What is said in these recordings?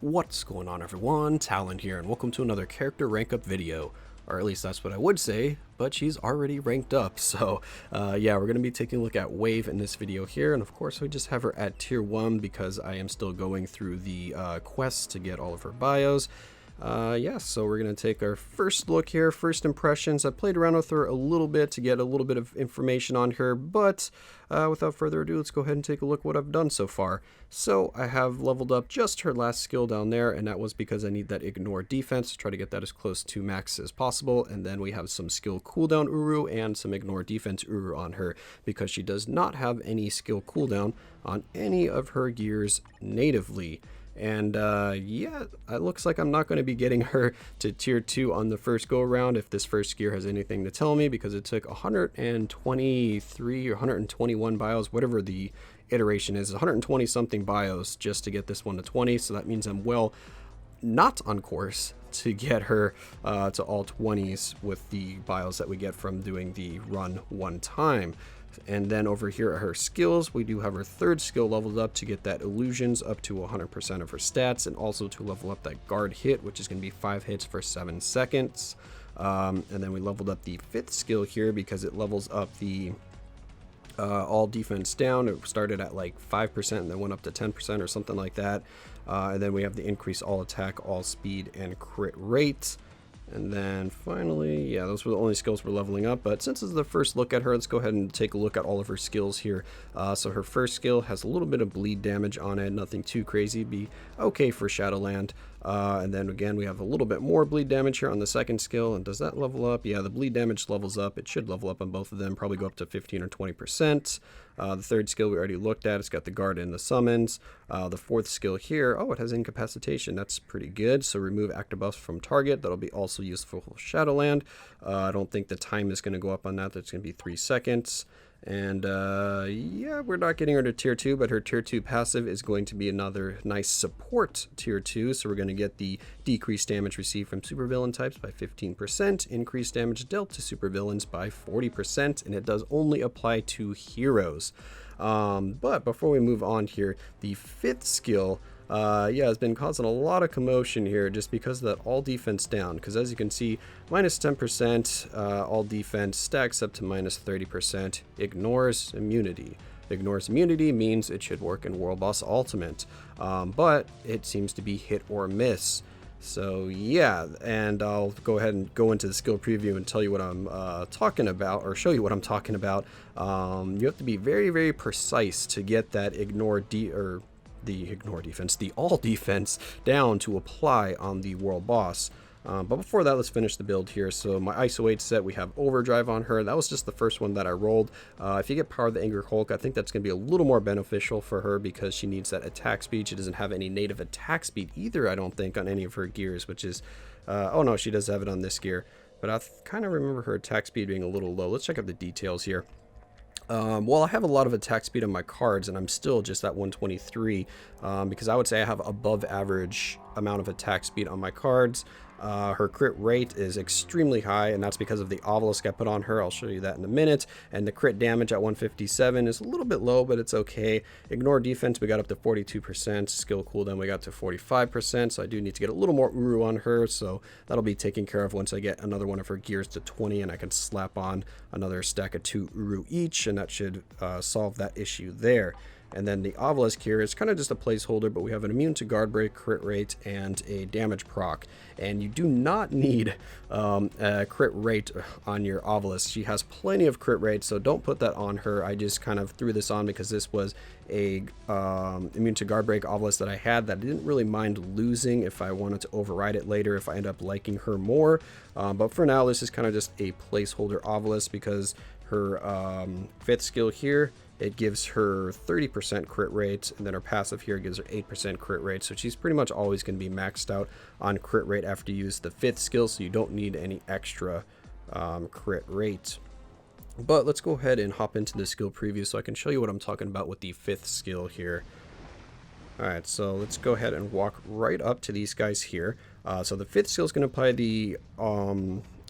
What's going on, everyone? Talen here, and welcome to another character rank up video. Or at least that's what I would say, but she's already ranked up. So yeah, we're going to be taking a look at Wave in this video here, and of course we just have her at tier 1 because I am still going through the quests to get all of her bios. Yeah, so we're going to take our first look here, first impressions. I played around with her a little bit to get a little bit of information on her, but without further ado, let's go ahead and take a look at what I've done so far. So I have leveled up just her last skill down there, and that was because I need that ignore defense to try to get that as close to max as possible. And then we have some skill cooldown Uru and some ignore defense Uru on her because she does not have any skill cooldown on any of her gears natively. And yeah, it looks like I'm not going to be getting her to tier 2 on the first go around if this first gear has anything to tell me, because it took 123 or 121 bios, whatever the iteration is, 120 something bios just to get this one to 20. So that means I'm well not on course to get her to all 20s with the bios that we get from doing the run one time. And then over here at her skills, we do have her third skill leveled up to get that illusions up to 100% of her stats, and also to level up that guard hit, which is going to be 5 hits for 7 seconds. And then we leveled up the fifth skill here because it levels up the all defense down. It started at like 5% and then went up to 10% or something like that. And then we have the increase all attack, all speed, and crit rate. And then finally, yeah, those were the only skills we're leveling up. But since this is the first look at her, let's go ahead and take a look at all of her skills here. So her first skill has a little bit of bleed damage on it, nothing too crazy, be okay for Shadowland. And then again, we have a little bit more bleed damage here on the second skill. And does that level up? Yeah, the bleed damage levels up. It should level up on both of them, probably go up to 15 or 20%. The third skill we already looked at. It's got the guard and the summons. The fourth skill here, oh, it has incapacitation. That's pretty good. So remove active buffs from target. That'll be also useful for Shadowland. I don't think the time is going to go up on that. That's going to be 3 seconds. And yeah, we're not getting her to tier 2, but her tier 2 passive is going to be another nice support tier 2. So we're going to get the decreased damage received from supervillain types by 15%, increased damage dealt to supervillains by 40%, and it does only apply to heroes. But before we move on here, the fifth skill, yeah, has been causing a lot of commotion here just because of that all defense down. Because as you can see, minus 10%, all defense stacks up to minus 30%, ignores immunity. Ignores immunity means it should work in World Boss Ultimate, but it seems to be hit or miss. So yeah, and I'll go ahead and go into the skill preview and tell you what I'm talking about, or show you what I'm talking about. You have to be very, very precise to get that the all defense down to apply on the world boss. But before that, let's finish the build here. So my ISO 8 set, we have overdrive on her. That was just the first one that I rolled. If you get power of the Anger Hulk, I think that's going to be a little more beneficial for her because she needs that attack speed. She doesn't have any native attack speed either, I don't think, on any of her gears, which is oh no, she does have it on this gear, but I kind of remember her attack speed being a little low. Let's check out the details here. Well, I have a lot of attack speed on my cards, and I'm still just at 123, because I would say I have above average amount of attack speed on my cards. Her crit rate is extremely high, and that's because of the obelisk I put on her. I'll show you that in a minute. And the crit damage at 157 is a little bit low, but it's okay. Ignore defense, we got up to 42%. Skill cooldown, we got to 45%. So I do need to get a little more Uru on her. So that'll be taken care of once I get another one of her gears to 20, and I can slap on another stack of 2 Uru each, and that should solve that issue there. And then the obelisk here is kind of just a placeholder, but we have an immune to guard break, crit rate, and a damage proc. And you do not need a crit rate on your obelisk. She has plenty of crit rate, so don't put that on her. I just kind of threw this on because this was a immune to guard break obelisk that I had that I didn't really mind losing if I wanted to override it later if I end up liking her more. But for now, this is kind of just a placeholder obelisk because her fifth skill here, it gives her 30% crit rate, and then her passive here gives her 8% crit rate. So she's pretty much always going to be maxed out on crit rate after you use the fifth skill, so you don't need any extra crit rate. But let's go ahead and hop into the skill preview so I can show you what I'm talking about with the fifth skill here. Alright, so let's go ahead and walk right up to these guys here. So the fifth skill is going to apply the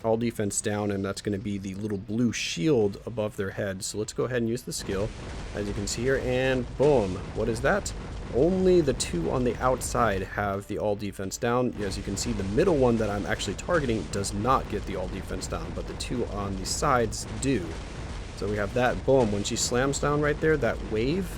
all defense down, and that's going to be the little blue shield above their head. So let's go ahead and use the skill, as you can see here, and boom. What is that? only the two on the outside have the all defense down. As you can see, the middle one that I'm actually targeting does not get the all defense down, but the two on the sides do. So we have that. Boom. When she slams down right there, that wave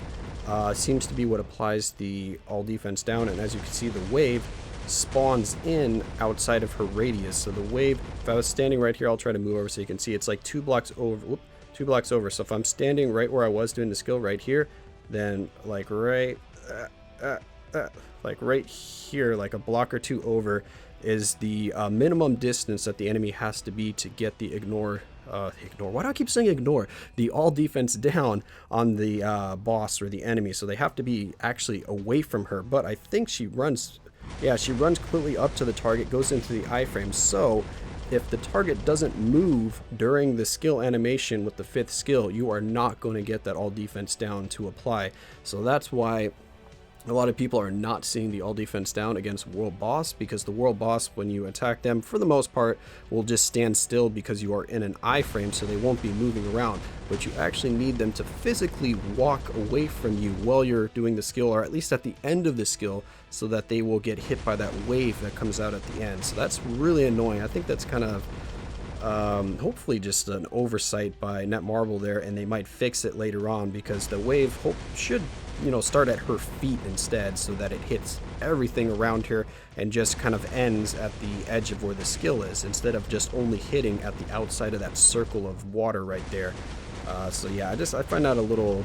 seems to be what applies the all defense down. And as you can see, the wave spawns in outside of her radius. So the wave, if I was standing right here, I'll try to move over so you can see it's like 2 blocks over. Whoop, 2 blocks over. So if I'm standing right where I was doing the skill right here, then like right here, like a block or two over, is the minimum distance that the enemy has to be to get the ignore. Why do I keep saying ignore? The all defense down on the boss or the enemy. So they have to be actually away from her. But I think she runs, yeah, she runs completely up to the target, goes into the iframe. So if the target doesn't move during the skill animation with the 5th skill, you are not going to get that all defense down to apply. So that's why a lot of people are not seeing the all defense down against world boss, because the world boss, when you attack them, for the most part will just stand still because you are in an iframe, so they won't be moving around. But you actually need them to physically walk away from you while you're doing the skill, or at least at the end of the skill, so that they will get hit by that wave that comes out at the end. So that's really annoying. I think that's kind of hopefully just an oversight by Netmarble there, and they might fix it later on, because the wave should, you know, start at her feet instead, so that it hits everything around her and just kind of ends at the edge of where the skill is, instead of just only hitting at the outside of that circle of water right there. So yeah, I find that a little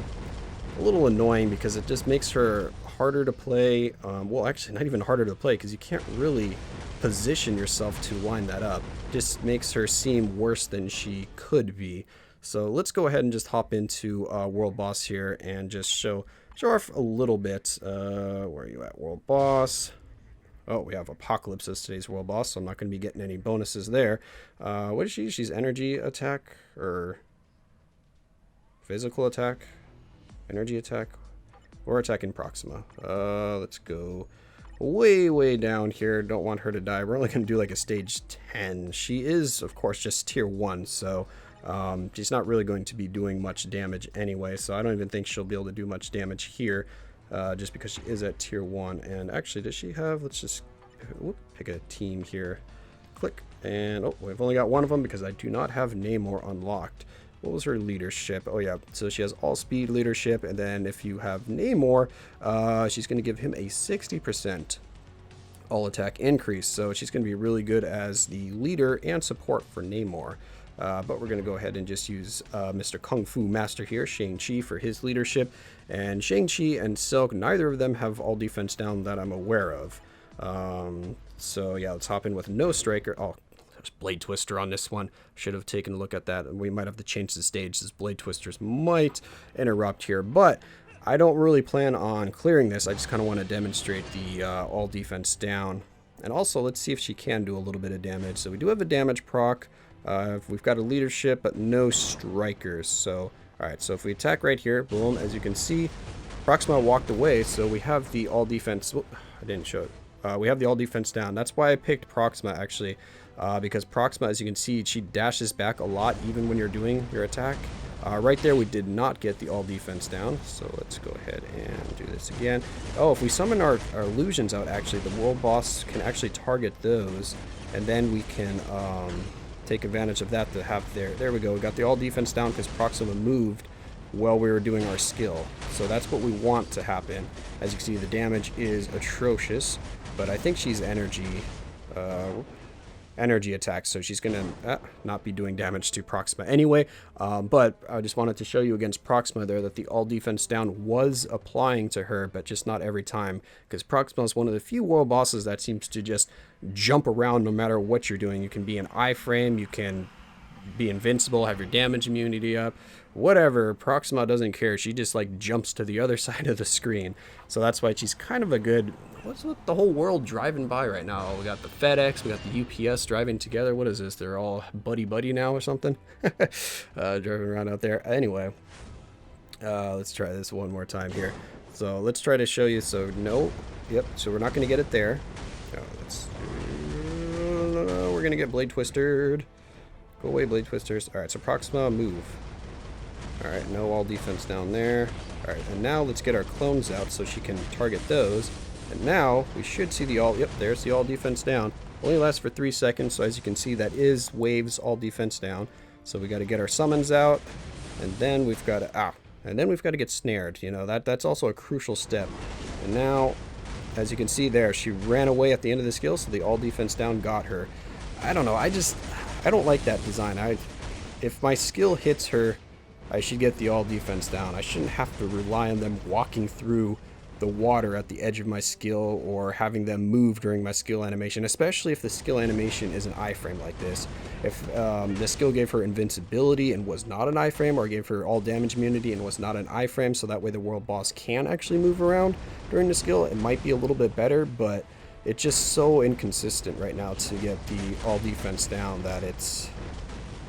annoying, because it just makes her harder to play. Well, actually not even harder to play, because you can't really position yourself to line that up. Just makes her seem worse than she could be. So let's go ahead and just hop into world boss here and just show off a little bit. Where are you at, world boss? Oh, we have Apocalypse as today's world boss, so I'm not going to be getting any bonuses there. What is she? She's energy attack or physical attack, energy attack, or attacking Proxima. Let's go way down here. Don't want her to die. We're only going to do like a stage 10. She is, of course, just tier 1, so she's not really going to be doing much damage anyway, so I don't even think she'll be able to do much damage here, just because she is at tier 1. And actually, does she have, let's just pick a team here, click, and oh, we've only got one of them because I do not have Namor unlocked. What was her leadership? Oh yeah, so she has all speed leadership, and then if you have Namor, she's going to give him a 60% all attack increase, so she's going to be really good as the leader and support for Namor. But we're going to go ahead and just use Mr. Kung Fu Master here, Shang-Chi, for his leadership. And Shang-Chi and Silk, neither of them have all defense down that I'm aware of. So yeah, let's hop in with no striker. Oh, there's Blade Twister on this one. Should have taken a look at that. And we might have to change the stage, as Blade Twisters might interrupt here. But I don't really plan on clearing this. I just kind of want to demonstrate the all defense down. And also, let's see if she can do a little bit of damage. So we do have a damage proc. We've got a leadership, but no strikers. So, alright, so if we attack right here, boom, as you can see, Proxima walked away, so we have the all defense. Whoop, I didn't show it. We have the all defense down. That's why I picked Proxima, actually, because Proxima, as you can see, she dashes back a lot, even when you're doing your attack. Right there, we did not get the all defense down, so let's go ahead and do this again. Oh, if we summon our illusions out, actually, the world boss can actually target those, and then we can take advantage of that to have there we go. We got the all defense down because Proxima moved while we were doing our skill. So that's what we want to happen. As you can see, the damage is atrocious, but I think she's energy attack, so she's gonna not be doing damage to Proxima anyway. But I just wanted to show you against Proxima there that the all defense down was applying to her, but just not every time, because Proxima is one of the few world bosses that seems to just jump around no matter what you're doing. You can be an iframe, you can be invincible, have your damage immunity up, whatever. Proxima doesn't care. She just like jumps to the other side of the screen. So that's why she's kind of a good, what's with the whole world driving by right now? We got the FedEx, we got the UPS driving together. What is this? They're all buddy now or something? Driving around out there. Anyway, let's try this one more time here. So let's try to show you. So no, yep, so we're not going to get it there. We're going to get Blade Twistered. Go away, Blade Twisters. Alright, so Proxima, move. Alright, no all defense down there. Alright, and now let's get our clones out so she can target those. And now we should see the all, yep, there's the all defense down. Only lasts for 3 seconds, so as you can see, that is Wave's all defense down. So we got to get our summons out, and then we've got to, and then we've got to get snared. You know, that's also a crucial step. And now, as you can see there, she ran away at the end of the skill, so the all defense down got her. I don't know, I don't like that design. If my skill hits her, I should get the all defense down. I shouldn't have to rely on them walking through the water at the edge of my skill or having them move during my skill animation, especially if the skill animation is an iframe like this. If the skill gave her invincibility and was not an iframe, or gave her all damage immunity and was not an iframe, so that way the world boss can actually move around during the skill, it might be a little bit better, but it's just so inconsistent right now to get the all defense down that it's,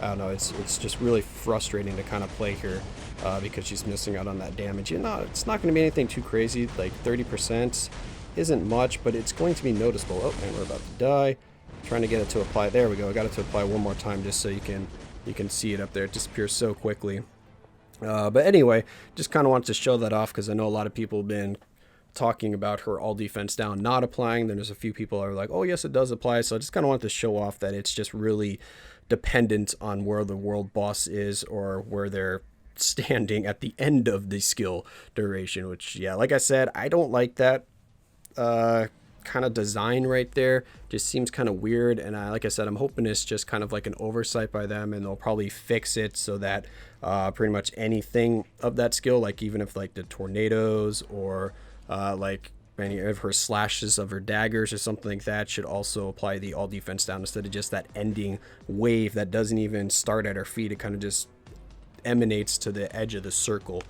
I don't know, it's just really frustrating to kind of play here because she's missing out on that damage. You know, it's not going to be anything too crazy, like 30% isn't much, but it's going to be noticeable. Oh, and we're about to die. Trying to get it to apply. There we go. I got it to apply one more time just so you can see it up there. It disappears so quickly. But anyway, just kind of wanted to show that off because I know a lot of people have been talking about her all defense down not applying. Then there's a few people are like, oh yes, it does apply. So I just kind of wanted to show off that it's just really dependent on where the world boss is or where they're standing at the end of the skill duration, which, yeah, like I said, I don't like that kind of design right there. Just seems kind of weird, and like I said, I'm hoping it's just kind of like an oversight by them, and they'll probably fix it so that pretty much anything of that skill, like even if like the tornadoes or like any of her slashes of her daggers or something like that, should also apply the all defense down instead of just that ending wave that doesn't even start at her feet. It kind of just emanates to the edge of the circle.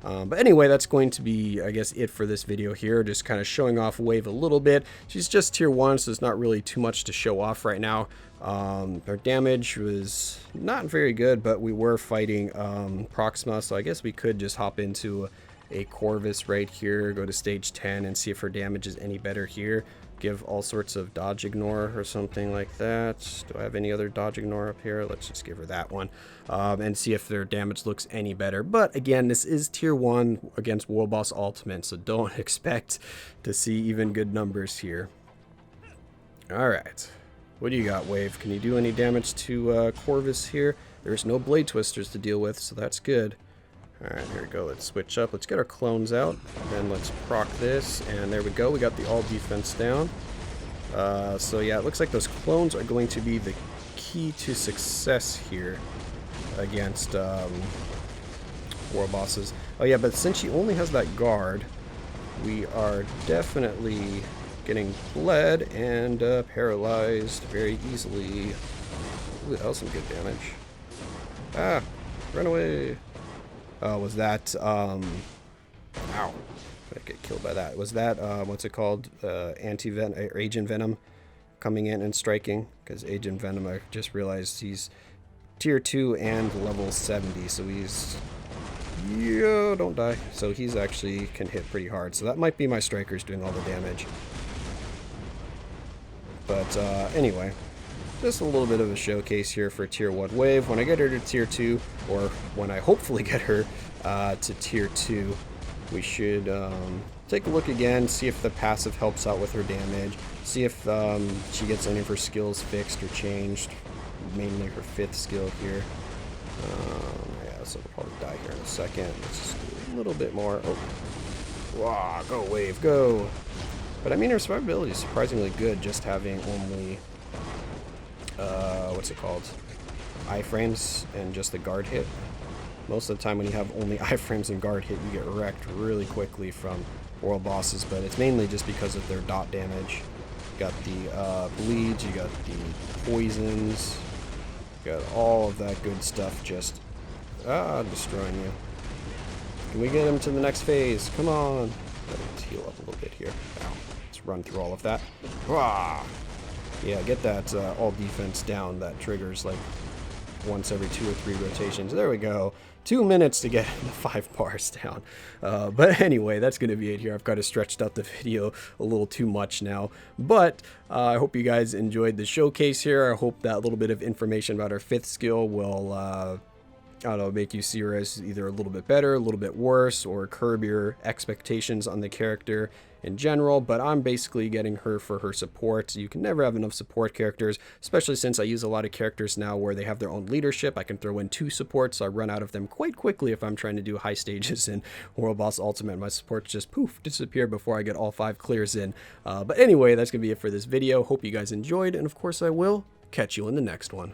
But anyway, that's going to be, I guess, it for this video here. Just kind of showing off Wave a little bit. She's just tier 1, so there's not really too much to show off right now. Her damage was not very good, but we were fighting Proxima, so I guess we could just hop into a Corvus right here, go to stage 10 and see if her damage is any better here. Give all sorts of dodge ignore or something like that. Do I have any other dodge ignore up here? Let's just give her that one and see if their damage looks any better. But again, this is tier 1 against World Boss Ultimate, so don't expect to see even good numbers here. Alright, what do you got, Wave? Can you do any damage to Corvus here? There's no Blade Twisters to deal with, so that's good. Alright, here we go. Let's switch up. Let's get our clones out. Then let's proc this. And there we go. We got the all defense down. So yeah, it looks like those clones are going to be the key to success here against war bosses. Oh yeah, but since she only has that guard, we are definitely getting bled and paralyzed very easily. Ooh, that was some good damage. Ah, run away. Was that, ow, I get killed by that. Was that, what's it called, anti-venom, Agent Venom coming in and striking? Because Agent Venom, I just realized he's tier 2 and level 70, so he's, yo, don't die. So he's actually can hit pretty hard. So that might be my strikers doing all the damage. But, anyway. Just a little bit of a showcase here for tier 1 Wave. When I get her to tier 2, or when I hopefully get her to tier 2, we should take a look again, see if the passive helps out with her damage, see if she gets any of her skills fixed or changed, mainly her 5th skill here. Yeah, so we'll probably die here in a second. Let's just do a little bit more. Oh, wow, go Wave, go! But I mean, her survivability is surprisingly good, just having only what's it called? Iframes and just the guard hit. Most of the time when you have only iframes and guard hit, you get wrecked really quickly from world bosses, but it's mainly just because of their dot damage. You got the bleeds, you got the poisons, you got all of that good stuff just destroying you. Can we get him to the next phase? Come on. Let's heal up a little bit here. Ow. Let's run through all of that. Ah! Yeah, get that all defense down. That triggers like once every 2 or 3 rotations. There we go. 2 minutes to get the 5 bars down. But anyway, that's going to be it here. I've kind of stretched out the video a little too much now. But I hope you guys enjoyed the showcase here. I hope that little bit of information about our 5th skill will I don't know, make you see her as either a little bit better, a little bit worse, or curb your expectations on the character in general. But I'm basically getting her for her support. You can never have enough support characters, especially since I use a lot of characters now where they have their own leadership. I can throw in 2 supports, so I run out of them quite quickly if I'm trying to do high stages in World Boss Ultimate. My supports just poof, disappear before I get all 5 clears in. But anyway, that's going to be it for this video. Hope you guys enjoyed, and of course I will catch you in the next one.